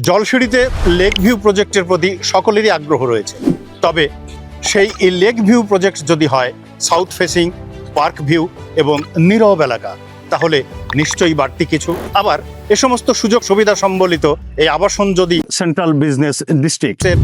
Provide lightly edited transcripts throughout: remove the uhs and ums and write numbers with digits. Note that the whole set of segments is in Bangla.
জলসিঁড়িতে লেক ভিউ প্রজেক্টের প্রতি সকলেরই আগ্রহ রয়েছে, তবে সেই লেক ভিউ প্রজেক্ট যদি হয় সাউথ ফেসিং, পার্ক ভিউ এবং নীরব এলাকা, তাহলে নিশ্চয়ই বাড়তি কিছু। আবার এ সমস্ত সুযোগ সুবিধা সম্বলিত এই আবাসন যদি সেন্ট্রাল বিজনেস ডিস্ট্রিক্টের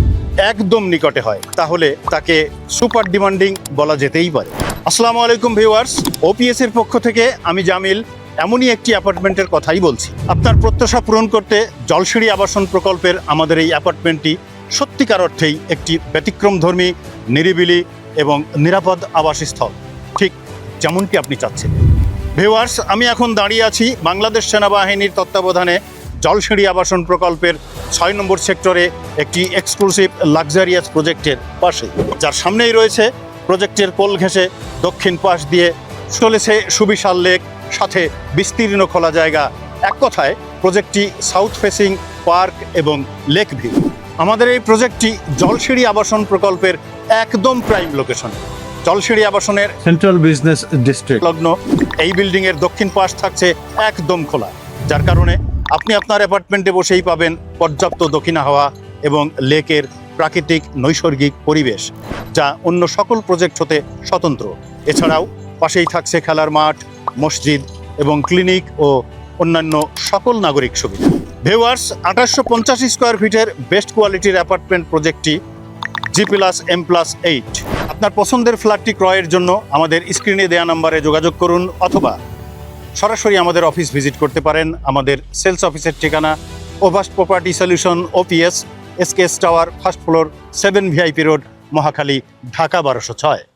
একদম নিকটে হয়, তাহলে তাকে সুপার ডিমান্ডিং বলা যেতেই পারে। আসসালামু আলাইকুম ভিউয়ার্স, ওপিএস এর পক্ষ থেকে আমি জামিল এমনই একটি অ্যাপার্টমেন্টের কথাই বলছি। আপনার প্রত্যাশা পূরণ করতে জলসিঁড়ি আবাসন প্রকল্পের আমাদের এই অ্যাপার্টমেন্টটি সত্যিকার অর্থেই একটি ব্যতিক্রমধর্মী, নিরিবিলি এবং নিরাপদ আবাসস্থল, ঠিক যেমনটি আপনি চাচ্ছেন। ভিউয়ার্স, আমি এখন দাঁড়িয়ে আছি বাংলাদেশ সেনাবাহিনীর তত্ত্বাবধানে জলসিঁড়ি আবাসন প্রকল্পের 6 নম্বর সেক্টরে একটি এক্সক্লুসিভ লাক্সারিয়াস প্রজেক্টের পাশে, যার সামনেই রয়েছে প্রজেক্টের কোল ঘেঁষে দক্ষিণ পাশ দিয়ে চলেছে সুবিশাল লেক, সাথে বিস্তীর্ণ খোলা জায়গা। এক কথায় প্রজেক্টটি সাউথ ফেসিং, পার্ক এবং লেক ভিউ। আমাদের এই প্রজেক্টটি জলসিঁড়ি আবাসন প্রকল্পের একদম প্রাইম লোকেশন। জলসিঁড়ি আবাসনের সেন্ট্রাল বিজনেস ডিস্ট্রিক্ট লগ্ন এই বিল্ডিং এর দক্ষিণ পাশ থাকছে একদম খোলা, যার কারণে আপনি আপনার অ্যাপার্টমেন্টে বসেই পাবেন পর্যাপ্ত দক্ষিণা হাওয়া এবং লেকের প্রাকৃতিক নৈসর্গিক পরিবেশ, যা অন্য সকল প্রজেক্ট হতে স্বতন্ত্র। এছাড়াও পাশেই থাকছে খেলার মাঠ, মসজিদ এবং ক্লিনিক ও অন্যান্য সকল নাগরিক সুবিধা। ভিউয়ার্স, 2850 স্কোয়ার ফিটের বেস্ট কোয়ালিটির অ্যাপার্টমেন্ট প্রজেক্টটি G+M+8। আপনার পছন্দের ফ্ল্যাটটি ক্রয়ের জন্য আমাদের স্ক্রিনে দেওয়া নম্বরে যোগাযোগ করুন, অথবা সরাসরি আমাদের অফিস ভিজিট করতে পারেন। আমাদের সেলস অফিসের ঠিকানা Ovast Property Solution, OPS, SKS Tower, first floor, 7 VIP Road, Mohakhali, Dhaka 1206।